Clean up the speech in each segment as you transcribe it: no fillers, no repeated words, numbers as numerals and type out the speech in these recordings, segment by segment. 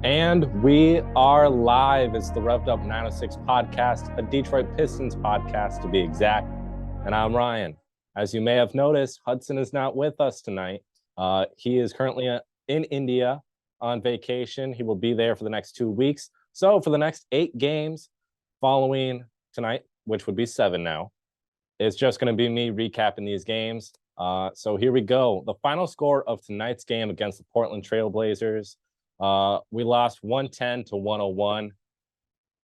And we are live. It's the Revved Up 906 podcast, a Detroit Pistons podcast to be exact. And I'm Ryan. As you may have noticed, Hudson is not with us tonight. He is currently in India on vacation. He will be there for the next 2 weeks. So for the next 8 games following tonight, which would be 7 now, it's just going to be me recapping these games. So here we go. The final score of tonight's game against the Portland Trail Blazers. We lost 110 to 101.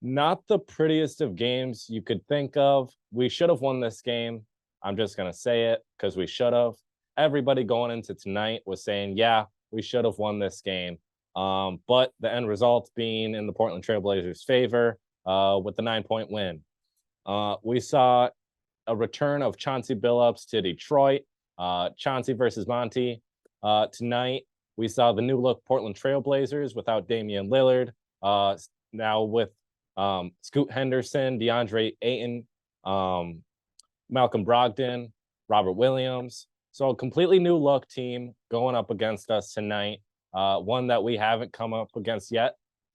Not the prettiest of games you could think of. We should have won this game. I'm just going to say it because we should have. Everybody going into tonight was saying, yeah, we should have won this game. But the end result being in the Portland Trail Blazers' favor with the 9-point win. We saw a return of Chauncey Billups to Detroit. Chauncey versus Monty tonight. We saw the new look Portland Trail Blazers without Damian Lillard. Now with Scoot Henderson, DeAndre Ayton, Malcolm Brogdon, Robert Williams. So a completely new look team going up against us tonight. One that we haven't come up against yet.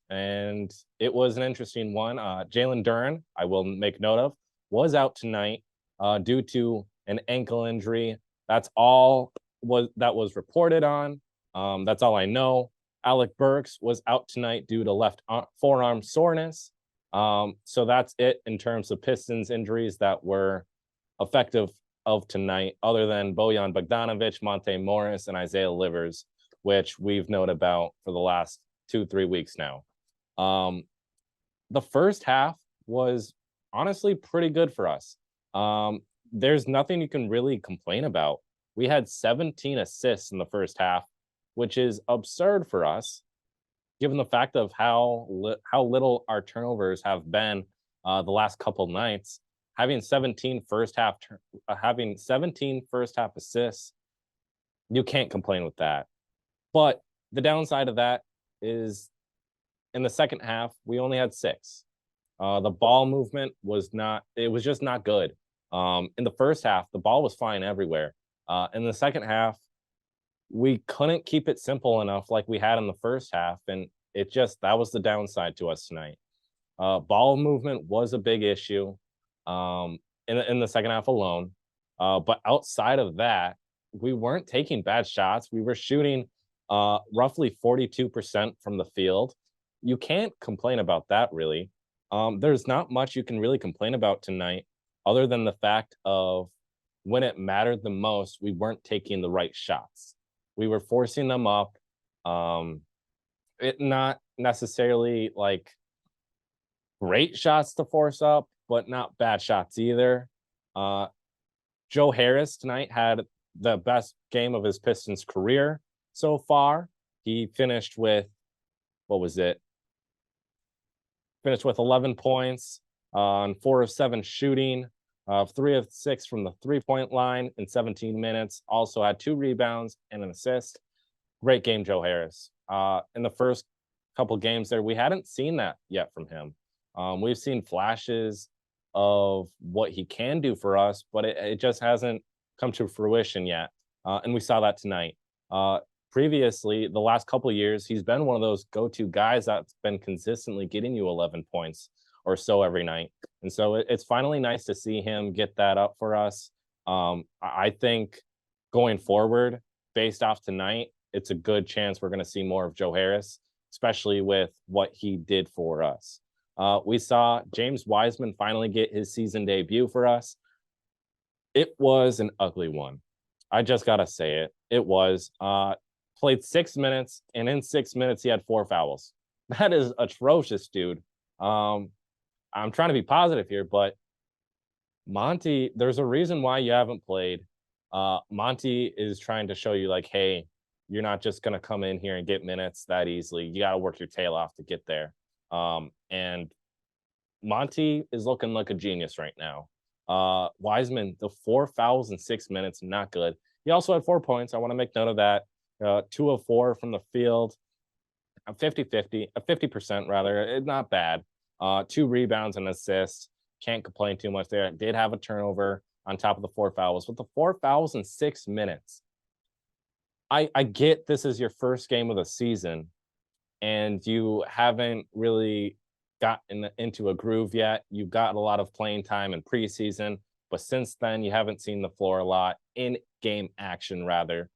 And it was an interesting one. Jalen Duren, I will make note of, was out tonight due to an ankle injury. That's all that was reported on. That's all I know. Alec Burks was out tonight due to left forearm soreness. So that's it in terms of Pistons injuries that were effective of tonight, other than Bojan Bogdanovic, Monte Morris, and Isaiah Livers, which we've known about for the last 2-3 weeks now. The first half was honestly pretty good for us. There's nothing you can really complain about. We had 17 assists in the first half, which is absurd for us, given the fact of how little our turnovers have been the last couple nights. Having 17 first half assists, you can't complain with that. But the downside of that is in the second half, we only had 6. The ball movement was just not good. In the first half, the ball was flying everywhere. In the second half, we couldn't keep it simple enough like we had in the first half, and that was the downside to us tonight. Ball movement was a big issue in the second half alone, but outside of that, we weren't taking bad shots. We were shooting roughly 42% from the field. You can't complain about that, really. There's not much you can really complain about tonight, other than the fact of when it mattered the most, we weren't taking the right shots. We were forcing them up. It not necessarily like great shots to force up, but not bad shots either. Joe Harris tonight had the best game of his Pistons career so far. He finished with, what was it? Finished with 11 points on 4 of 7 shooting. 3 of 6 from the 3-point line in 17 minutes. Also had 2 rebounds and an assist. Great game, Joe Harris. In the first couple games there, we hadn't seen that yet from him. We've seen flashes of what he can do for us, but it just hasn't come to fruition yet. And we saw that tonight. Previously, the last couple of years, he's been one of those go-to guys that's been consistently getting you 11 points or so every night. And so it's finally nice to see him get that up for us. I think going forward, based off tonight, it's a good chance we're going to see more of Joe Harris, especially with what he did for us. We saw James Wiseman finally get his season debut for us. It was an ugly one. I just got to say it. It was. Played 6 minutes, and in 6 minutes, he had 4 fouls. That is atrocious, dude. I'm trying to be positive here, but Monty, there's a reason why you haven't played. Monty is trying to show you, like, hey, you're not just going to come in here and get minutes that easily. You got to work your tail off to get there. And Monty is looking like a genius right now. Wiseman, the 4 fouls in 6 minutes, not good. He also had 4 points. I want to make note of that. 2 of 4 from the field. 50% rather. Not bad. 2 rebounds and assists. Can't complain too much there. Did have a turnover on top of the 4 fouls. With the 4 fouls in 6 minutes, I get this is your first game of the season, and you haven't really gotten into a groove yet. You got a lot of playing time in preseason, but since then you haven't seen the floor a lot in game action rather.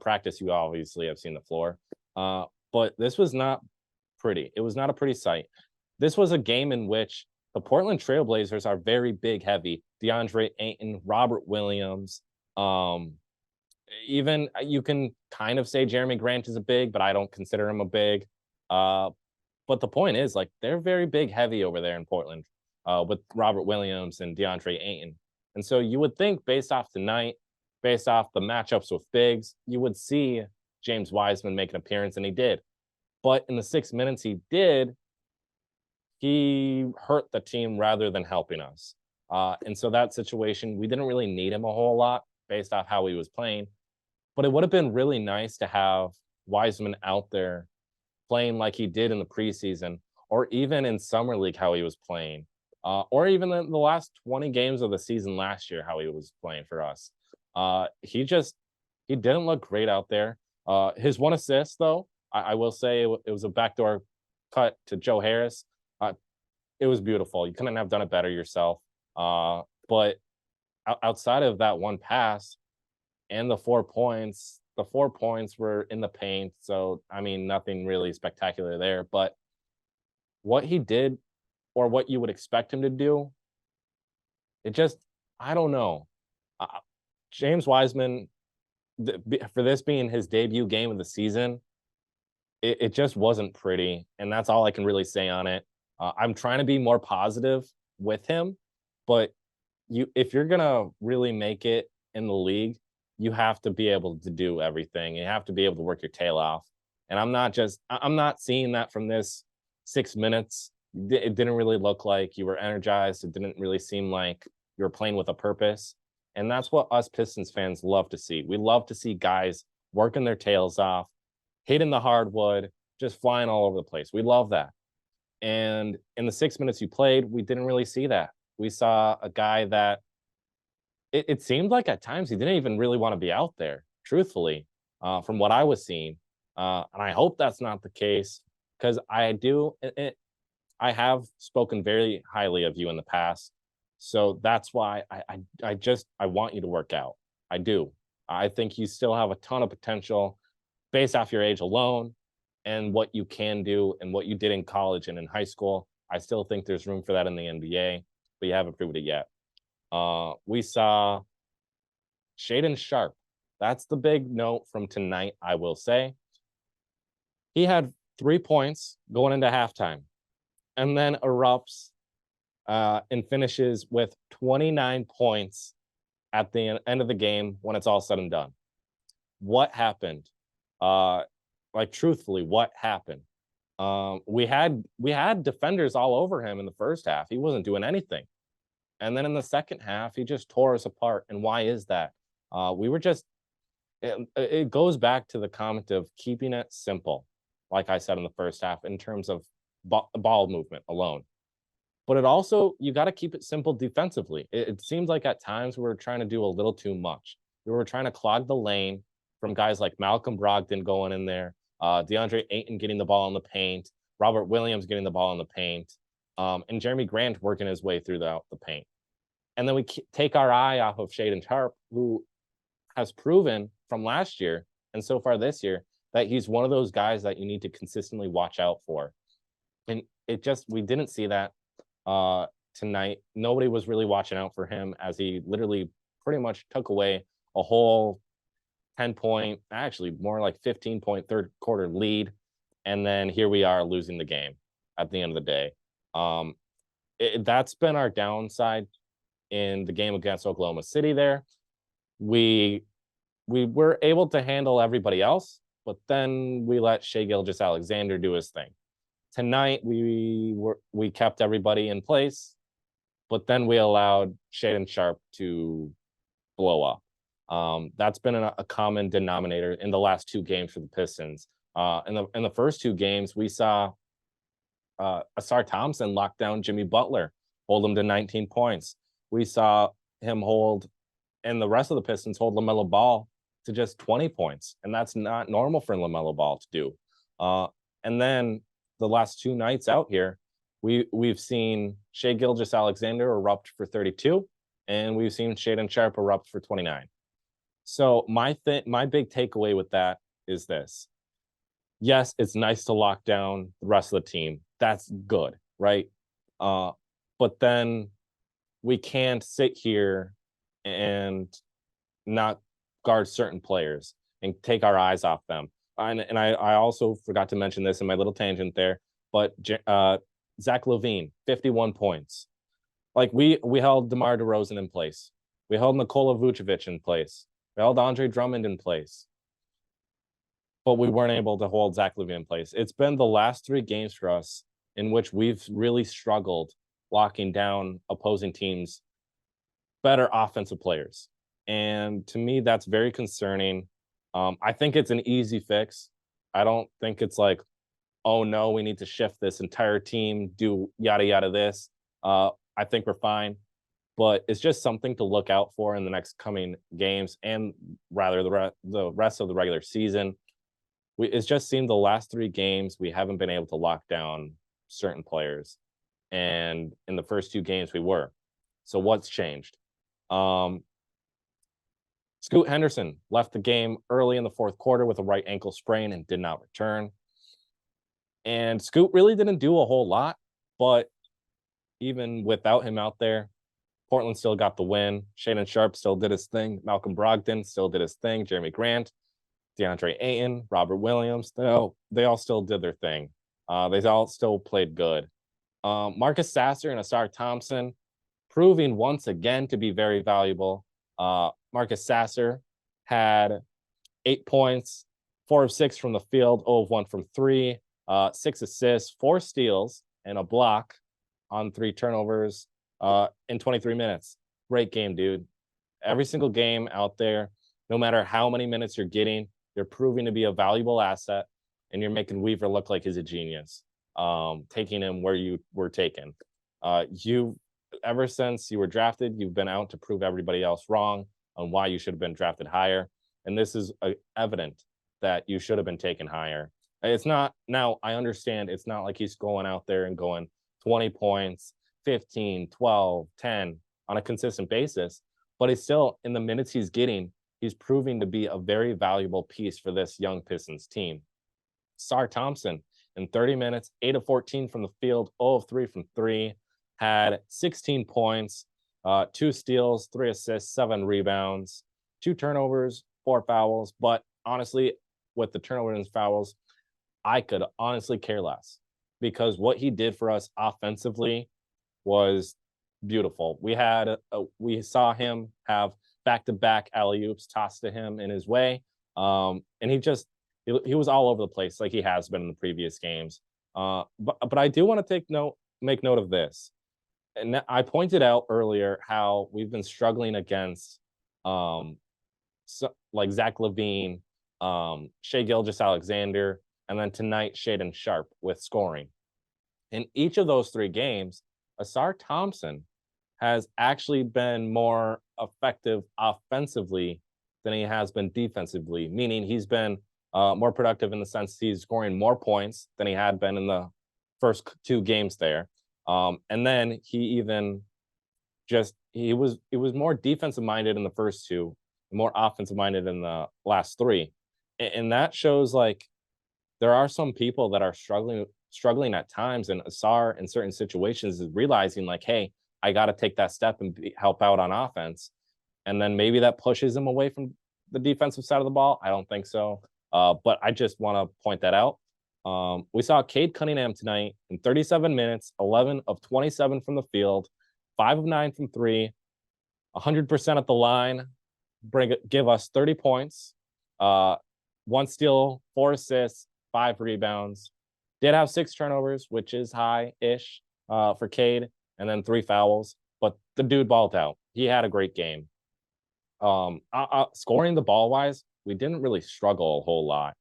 Practice, you obviously have seen the floor. But this was not pretty. It was not a pretty sight. This was a game in which the Portland Trailblazers are very big heavy. DeAndre Ayton, Robert Williams, even you can kind of say Jeremy Grant is a big, but I don't consider him a big. Uh, but the point is, like, they're very big heavy over there in Portland, with Robert Williams and DeAndre Ayton. And so you would think, based off tonight, based off the matchups with bigs, you would see James Wiseman make an appearance, and he did. But in the 6 minutes he did, he hurt the team rather than helping us. And so that situation, we didn't really need him a whole lot based off how he was playing. But it would have been really nice to have Wiseman out there playing like he did in the preseason, or even in summer league how he was playing, or even in the last 20 games of the season last year how he was playing for us. He didn't look great out there. His one assist though, I will say it was a backdoor cut to Joe Harris. It was beautiful. You couldn't have done it better yourself. But outside of that one pass and the 4 points, the 4 points were in the paint. So, I mean, nothing really spectacular there. But what he did, or what you would expect him to do, it just, I don't know. James Wiseman, for this being his debut game of the season, it just wasn't pretty. And that's all I can really say on it. I'm trying to be more positive with him, but if you're gonna really make it in the league, you have to be able to do everything. You have to be able to work your tail off. And I'm not seeing that from this 6 minutes. It didn't really look like you were energized. It didn't really seem like you were playing with a purpose. And that's what us Pistons fans love to see. We love to see guys working their tails off, hitting the hardwood, just flying all over the place. We love that. And in the 6 minutes you played, we didn't really see that. We saw a guy that it seemed like at times he didn't even really want to be out there, truthfully, from what I was seeing. And I hope that's not the case, because I have spoken very highly of you in the past. So that's why I want you to work out. I do. I think you still have a ton of potential based off your age alone and what you can do and what you did in college and in high school. I still think there's room for that in the NBA, but you haven't proved it yet. We saw Shaedon Sharpe. That's the big note from tonight, I will say. He had 3 points going into halftime, and then erupts and finishes with 29 points at the end of the game when it's all said and done. What happened? Like, truthfully, what happened? We had defenders all over him in the first half. He wasn't doing anything. And then in the second half, he just tore us apart. And why is that? We were just, it goes back to the comment of keeping it simple, like I said in the first half, in terms of ball movement alone. But it also, you got to keep it simple defensively. It seems like at times we were trying to do a little too much. We were trying to clog the lane from guys like Malcolm Brogdon going in there, DeAndre Ayton getting the ball in the paint, Robert Williams getting the ball in the paint, and Jeremy Grant working his way through the paint. And then we take our eye off of Shaedon Sharpe, who has proven from last year and so far this year that he's one of those guys that you need to consistently watch out for. And we didn't see that tonight. Nobody was really watching out for him, as he literally pretty much took away a whole 10-point, actually more like 15-point third quarter lead. And then here we are losing the game at the end of the day. That's been our downside in the game against Oklahoma City there. We were able to handle everybody else, but then we let Shai Gilgeous-Alexander do his thing. Tonight, we kept everybody in place, but then we allowed Shaedon Sharpe to blow up. That's been a common denominator in the last two games for the Pistons. In the first two games, we saw Asar Thompson lock down Jimmy Butler, hold him to 19 points. We saw him hold, and the rest of the Pistons hold LaMelo Ball to just 20 points, and that's not normal for LaMelo Ball to do. And then the last 2 nights out here, we've seen Shai Gilgeous-Alexander erupt for 32, and we've seen Shaedon Sharpe erupt for 29. So my big takeaway with that is this. Yes, it's nice to lock down the rest of the team. That's good, right? But then we can't sit here and not guard certain players and take our eyes off them. And I also forgot to mention this in my little tangent there, but Zach LaVine, 51 points. Like we held DeMar DeRozan in place. We held Nikola Vucevic in place. We held Andre Drummond in place. But we weren't able to hold Zach LaVine in place. It's been the last 3 games for us in which we've really struggled locking down opposing teams' better offensive players. And to me, that's very concerning. I think it's an easy fix. I don't think it's like, oh no, we need to shift this entire team, do yada yada this. I think we're fine, but it's just something to look out for in the next coming games, and rather the rest of the regular season. It's just seemed the last 3 games we haven't been able to lock down certain players, and in the first 2 games we were. So what's changed? Scoot Henderson left the game early in the 4th quarter with a right ankle sprain and did not return. And Scoot really didn't do a whole lot, but even without him out there, Portland still got the win. Shaedon Sharpe still did his thing. Malcolm Brogdon still did his thing. Jeremy Grant, DeAndre Ayton, Robert Williams, they all still did their thing. They all still played good. Marcus Sasser and Asar Thompson proving once again to be very valuable. Marcus Sasser had 8 points, 4 of 6 from the field, 0 of 1 from 3, 6 assists, 4 steals, and a block on 3 turnovers in 23 minutes. Great game, dude. Every single game out there, no matter how many minutes you're getting, you're proving to be a valuable asset, and you're making Weaver look like he's a genius, taking him where you were taken. Ever since you were drafted, you've been out to prove everybody else wrong on why you should have been drafted higher. And this is evident that you should have been taken higher. It's not, now I understand it's not like he's going out there and going 20 points, 15, 12, 10 on a consistent basis, but he's still, in the minutes he's getting, he's proving to be a very valuable piece for this young Pistons team. Sar Thompson, in 30 minutes, 8 of 14 from the field, 0 of 3 from 3, had 16 points, 2 steals, 3 assists, 7 rebounds, 2 turnovers, 4 fouls. But honestly, with the turnovers and fouls, I could honestly care less, because what he did for us offensively was beautiful. We saw him have back-to-back alley-oops tossed to him in his way, and he was all over the place like he has been in the previous games. But I do want to make note of this. And I pointed out earlier how we've been struggling against like Zach LaVine, Shai Gilgeous-Alexander, and then tonight Shaedon Sharpe with scoring. In each of those 3 games, Asar Thompson has actually been more effective offensively than he has been defensively, meaning he's been more productive in the sense he's scoring more points than he had been in the first 2 games there. And then he was more defensive minded in the first 2, more offensive minded in the last 3. And that shows like there are some people that are struggling at times, and Asar in certain situations is realizing like, hey, I got to take that step and help out on offense. And then maybe that pushes him away from the defensive side of the ball. I don't think so. But I just want to point that out. We saw Cade Cunningham tonight in 37 minutes, 11 of 27 from the field, 5 of 9 from 3, 100% at the line, give us 30 points, 1 steal, 4 assists, 5 rebounds. Did have 6 turnovers, which is high-ish for Cade, and then 3 fouls. But the dude balled out. He had a great game. Scoring the ball-wise, we didn't really struggle a whole lot.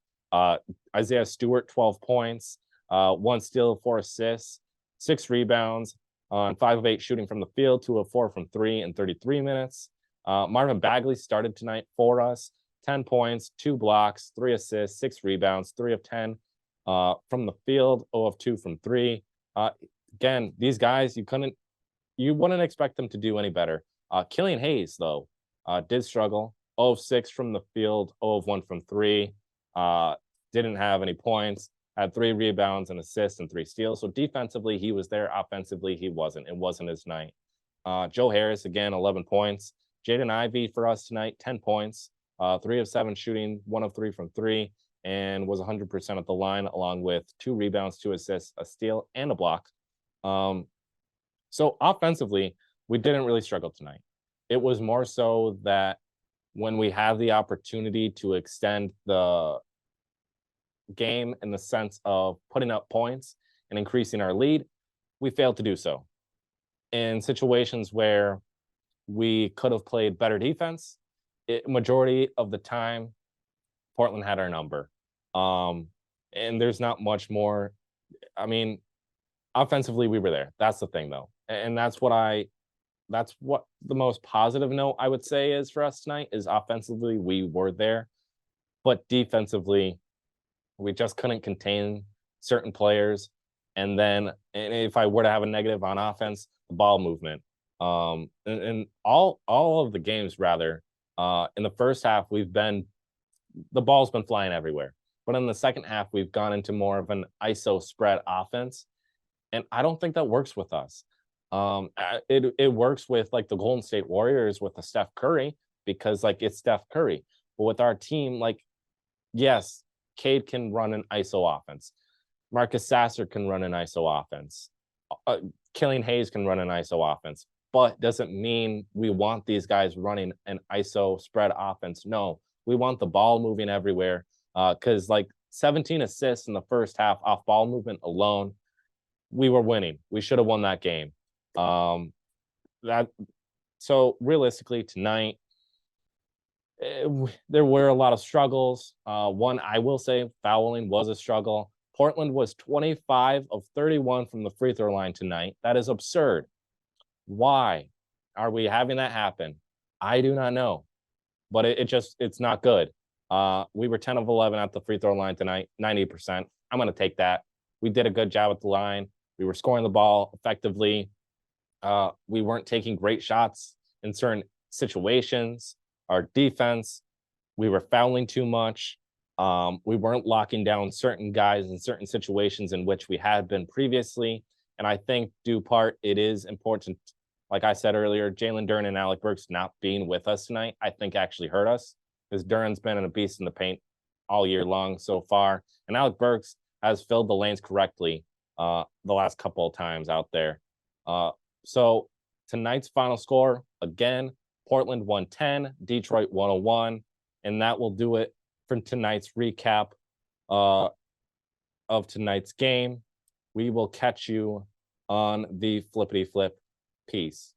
Isaiah Stewart, 12 points, 1 steal, 4 assists, 6 rebounds, and 5 of 8 shooting from the field, 2 of 4 from 3 in 33 minutes. Marvin Bagley started tonight for us, 10 points, 2 blocks, 3 assists, 6 rebounds, 3 of 10 From the field, 0 of 2 from 3. Again, these guys, you wouldn't expect them to do any better. Killian Hayes, though, did struggle. 0 of 6 from the field, 0 of 1 from 3. Didn't have any points, had 3 rebounds and assists and 3 steals. So defensively, he was there. Offensively, he wasn't. It wasn't his night. Joe Harris, again, 11 points. Jaden Ivey for us tonight, 10 points, 3 of 7 shooting, 1 of 3 from 3, and was 100% at the line, along with 2 rebounds, 2 assists, a steal, and a block. So offensively, we didn't really struggle tonight. It was more so that when we have the opportunity to extend the game in the sense of putting up points and increasing our lead, we failed to do so. In situations where we could have played better defense, majority of the time, Portland had our number. And there's not much more. I mean, offensively, we were there. That's the thing, though. And that's what the most positive note I would say is for us tonight is offensively, we were there. But defensively, we just couldn't contain certain players. And then, and if I were to have a negative on offense, the ball movement. And all of the games, rather, in the first half, the ball's been flying everywhere. But in the second half, we've gone into more of an ISO spread offense. And I don't think that works with us. It works with like the Golden State Warriors with the Steph Curry, because like it's Steph Curry. But with our team, like, yes, Cade can run an ISO offense. Marcus Sasser can run an ISO offense. Killian Hayes can run an ISO offense. But doesn't mean we want these guys running an ISO spread offense. No, we want the ball moving everywhere. Because like 17 assists in the first half off ball movement alone, we were winning. We should have won that game. So realistically tonight, there were a lot of struggles. One, I will say, fouling was a struggle. Portland was 25 of 31 from the free throw line tonight. That is absurd. Why are we having that happen? I do not know, but it's not good. We were 10 of 11 at the free throw line tonight, 90%. I'm going to take that. We did a good job at the line. We were scoring the ball effectively. We weren't taking great shots in certain situations. Our defense, we were fouling too much. We weren't locking down certain guys in certain situations in which we had been previously. And I think due part, it is important, like I said earlier, Jalen Duren and Alec Burks not being with us tonight, I think actually hurt us, because Duren's been a beast in the paint all year long so far. And Alec Burks has filled the lanes correctly the last couple of times out there. So tonight's final score, again, Portland 110, Detroit 101. And that will do it for tonight's recap of tonight's game. We will catch you on the flippity flip. Peace.